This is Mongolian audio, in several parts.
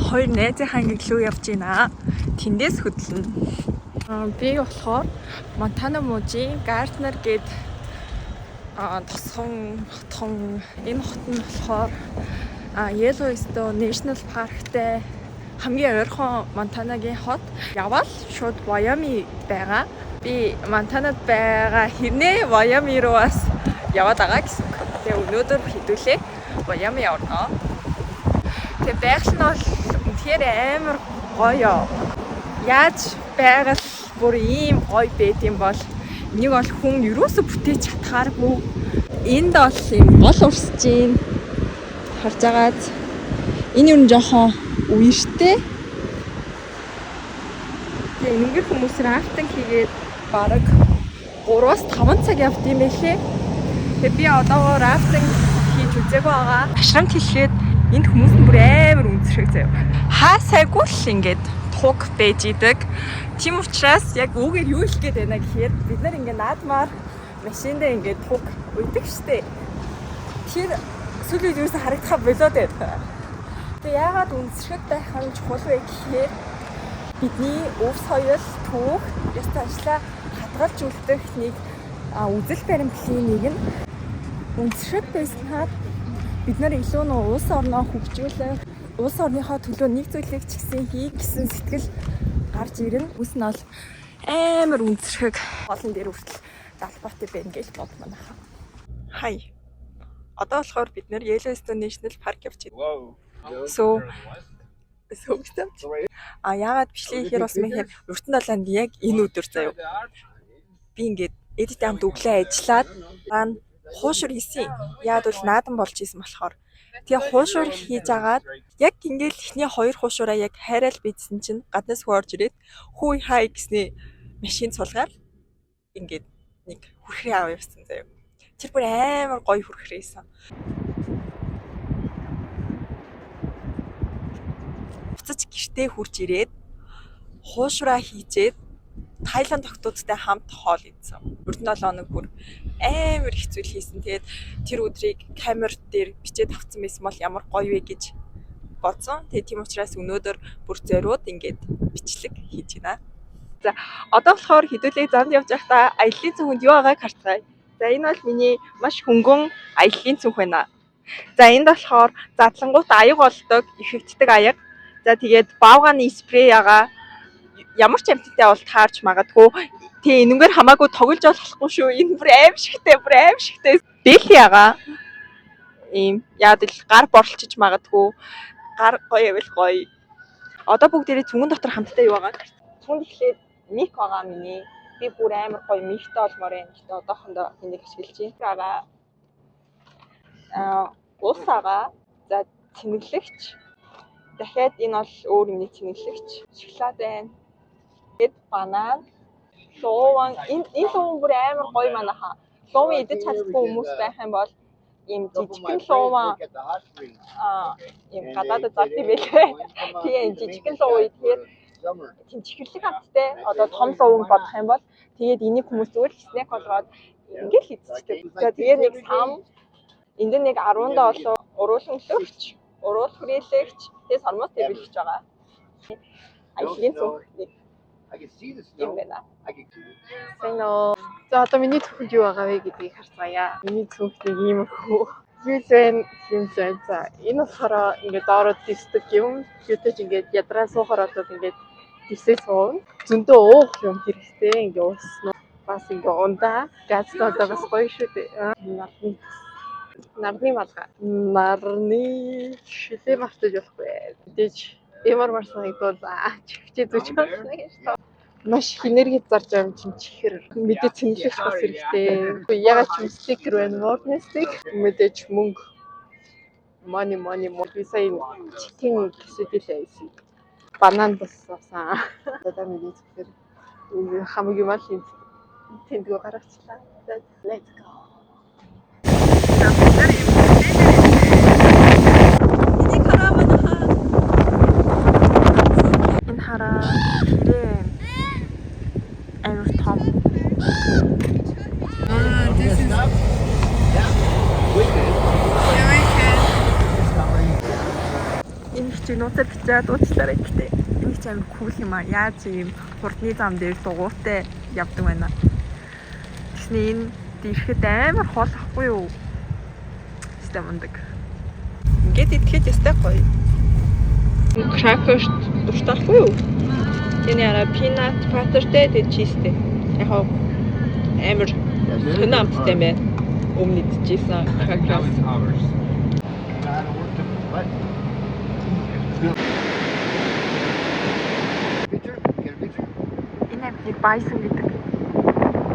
хоёр найзынхаа гэлөө явж байна. Тэндээс хөдлөн. Би болохоор Монтана мужийн Гартнер гээд тосхон хотхон энэ хот нь болохоор Yellowstone National Parkтай хамгийн ойрхон Монтанагийн хот. Явал шууд Wyoming байгаа. Би Монтанад байгаа хэрнээ Wyoming руу бас яваад байгаа гэсэн. Тэгээ өнөөдөр хэдүүлээ Wyoming явна. Тэгээ байгаль нь бол үнэхээр амар гоё. Яаж байгаль бүр ийм гоё байд юм бол энийг бол хүн юусоо бүтээж чадхааргүй. Энд бол юм гол урсж гин харж агаад энэ юу н жоохон үертэй. Тэгээ энэгээр хүмүүс рафтинг хийгээд бараг 3-5 цаг явд юм байлээ. Тэгээ би одоо рафтинг хийж үзээгүй байгаа. Ташрамт хэлэхэд энд хүмүүс нь бүр амар үнцэрхэг заяа. Хаа сайгүй л ингээд туг байж идэг. Тийм учраас яг үүгээр юу хэлэх гээд байна гэхээр бид нар ингээд наадмаар машиндаа ингээд туг үйдэг штэ. Тэр сүлээд юусэн харагдахаа болоод байдаг. Тэгээ яагаад үнцэрхэг байх нь чухал вэ гэхээр бидний өв соёл түүх ёс заншлаа хадгалж үлдэх нэг үзэл баримтлалын нэг нь үнцэрхэг байснаар бид нар илүү нөө улс орноо хөгжүүлэх, улс орныхоо төлөө нэг зүйлийг ч гэсэн хий гэсэн сэтгэл гарч ирнэ. Үс нь бол амар үнцэрхэг олон дээр хүртэл далбаатай байна гэж бодмоо. Хай. Одоо болохоор бид нэр Yellowstone National Park явж байна. So яагаад бичлэг хийхээр бас мэхээр уртан далайнд яг энэ өдөр заяа. Би ингээд эдтэй хамт өглөө ажиллаад хуушур хийсэн. Яад бол наадан болж исэн болохоор тэгээ хуушур хийж агаад яг ингээл эхний 2 хуушураа яг хайраал бийдсэн чинь гаднаас хөө орж ирээд хүй хай гэснээ машин сулгаар ингээд нэг хүрхрээ аваа явсан заяа. Тэр бүр амар гоё хүрхрээсэн. Буцаж гэртээ хурж ирээд хуушраа хийжээд Тайланд охтуудтай хамт хоол идсэн. Өрдөн 7 хоног бүр амар хэцүү хийсэн. Тэгээд тэр өдрийг камер дээр бичээд авсан байсан бол ямар гоё вэ гэж бодсон. Тэгээд тийм учраас өнөөдөр бүр зориуд ингээд бичлэг хийж байна. За одоо болохоор хэдүүлээ занд явж байхдаа аяллаа цүнхэнд юу байгааг харцгаая. За энэ бол миний маш хөнгөн аяллаа цүнх байна. За энд болохоор задлангуут аяг болдог, ихэгддэг аяг. За тэгээд баавгааны спрей ягаа ямар ч амттай бол таарч магадгүй. Тэгээ энэгээр хамаагүй тоглож болохгүй шүү. Энэ бүр аимшигтэй. Дэлхий ягаа. Ийм яад л гар борлчиж магадгүй. Гар гоё байвал гоё. Одоо бүгдээрээ цүнхэн дотор хамтдаа юу байгаа? Цүнх ихлээр мик байгаа миний. Би бүр амар гоё миктэй олмоор байна. Гэтэ одоохондоо энийг ашиглаж байна. Ус байгаа. За цэнэглэгч. Дахиад энэ бол өөр юмний цэнэглэгч. Шоколад байна. Эд банан, луун энэ луун бүр амар гоё манайха. Луун идэж чадахгүй хүмүүс байх юм бол ийм жижигхэн луун ийм гадаадд зад юм байлээ. Тэгээ жижигхэн луун идэхээр тийм чихэрлэг хамттай одоо том луун бодох юм бол тэгээд энийг хүмүүс зүгээр л снэк болгоод ингээл хийчихдэг. За тэгээд нэг сам энд нэг 17 уруулан өлөгч, уруул хүрээлэгч, тэгээд сормоос тэмүүлэгч байгаа. Аялын цүнх юм байна. За одоо миний цүнхэнд юу байгаа вэ гэдгийг харцгаая. Миний цүнхний ийм хөө. За энэ болохоор ингээд доороо дисдэг юм. Юутаж ингээд ядраа суухаар одоо ингээд дисээ суун. Зөндөө уух юм хэрэгтэй. Ингээд ууснаа. Бас ингээд ундаа. Газ одоо бас гоё шүү дээ. Нарны малгай. Нарны шилээ мартаж болохгүй. Мэдээж ямар марсан гэдээ чихчээ зүж байна гэж тоо. Маш их энерги зарж байгаа юм чинь чихэр. Мэдээ цэнгэлж бас хэрэгтэй. Ягаад ч стикер байна, модны стик. Мэдээж мөнгө. Money. Би сая чихэн гэсэдэлээ ийсэн. Банан боссон. Одоо миний чихэр хамгийн мал тэндгөө гаргачлаа. Let's go. чиг нууцаар бичээд уучлаарай гэхдээ энэ ч амар кул юм аа. Яаж ийм хурдны зам дээр дугуйтай явдаг байна. Тэгснэ энэ ирэхэд амар хол ахгүй юу? Систем ундаг. Ингээд идэхэд ястай гоё. Кракер дуртахгүй юу? Энэ яра пинат баттертэй тэг чизтэй. Яг амар сонамттай мэ. Өмнө идчихсэн кракер. Энэ нэг байсан гэдэг.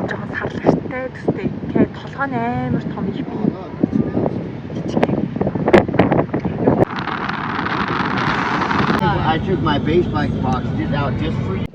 Жохоо сарлагтай төстэй. Тэгээд толгой нь амар том их бий. I took my base bike box out just for you.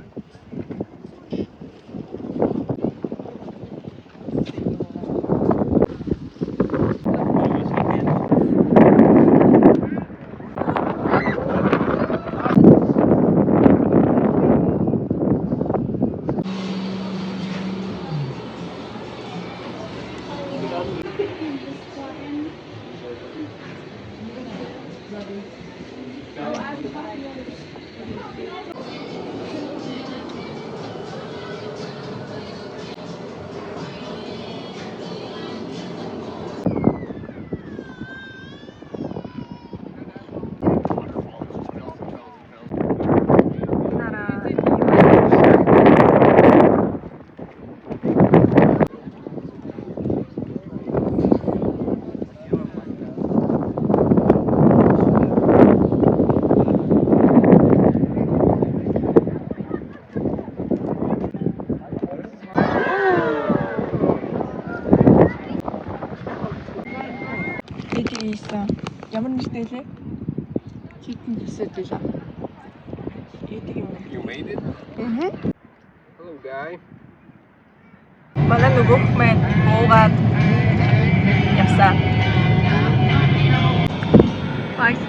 Ямар нэртэй лээ? Читэн хэсэд байлаа. You made it? Hello, guy. Манай нөгөөх маань буугаад явсаа. Байс.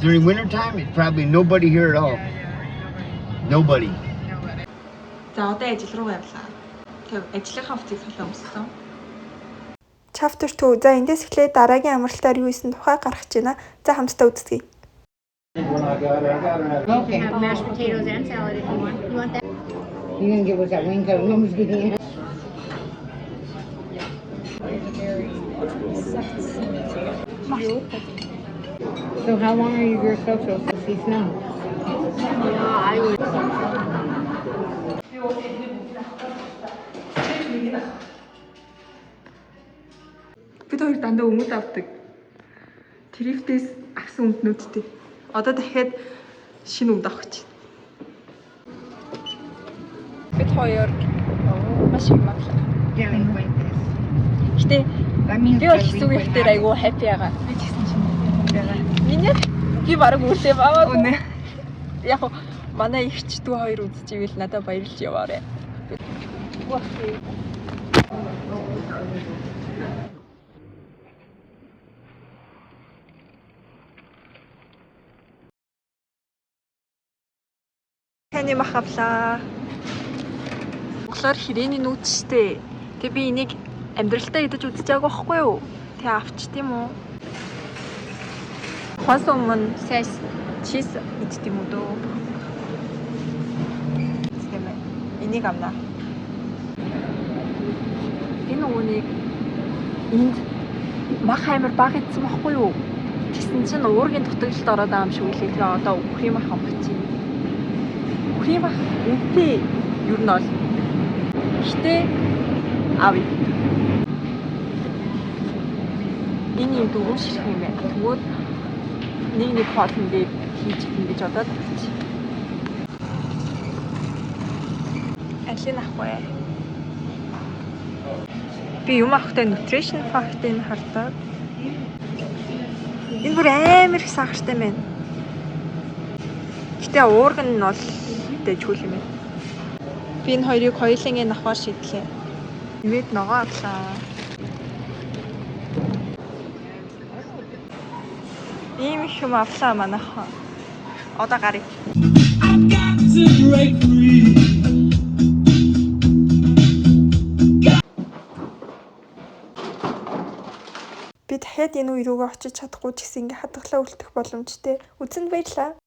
During winter time, it's probably nobody here at all. Nobody. За одоо ажил руу явлаа. Тэг ажлынхаа хувцсыг солио өмссөн. Chapter 2. За эндээс эхлээд дараагийн амралтаар юу исэн тухай гаргаж байна. За хамтдаа үзье. Okay. Have mashed potatoes and salad if you want. You want that? You gonna give us that wing cut? Nobody's getting it. So how long are your social fees now? I would. Бид хоёр дандаа өмд авдаг. Трифтээс авсан өмднүүдтэй. Одоо дахиад шинэ өмд авах гэж. Бид хоёр маш их маглаа. Гэтэ би бол хэсэг үеийнхтэй айгүй happy байгаа. Би ч гэсэн чинь байгаа. Миний би бараг үлээ баваа. Үнэ. Яг манай ихч дүү хоёр үзчихвэл надад баярлж яваарэ. Таны махавлаа. Монголоор hirээний нүүцтэй. Тэг би энийг амьдралтаа идэж үзэж байгаа байхгүй юу? Тэг авч тийм үү? Хонс өмнө сайс чиз идэх юм уу дөө? Тэгмээ. Энийг авнаа. Энэ үнийг энд мах амир баг идсэн байхгүй юу? Тэгсэн чинь уургийн дутагдлалд ороод байгаа юм шиг үлээ. Тэгээ одоо үхрийн мах амгач юм. Үхрийн мах үнэтэй юу нь бол. Гэтэ авъя. Энэ юм дөрөв ширх юм байна. Тэгвэл нэг хоолн дээр хийж ингэж бодоод авчих. Алин ахгүй. Би юм авахтай nutrition fact-ыг хардаад. Энэ бүр амар их сахартай байна. Гэтэ уурган нь бол дэжгүй юм байна. Би энэ хоёрыг хоёулангийн авахар шийдлээ. Имэд ногоо авлаа. Ийм их юм авлаа манайхан. Одоо гарыг. Би дахиад энэ үе рүүгээ очиж чадахгүй ч гэсэн ингээ хадгалаа үлдэх боломжтой. Үзэнд баярлалаа.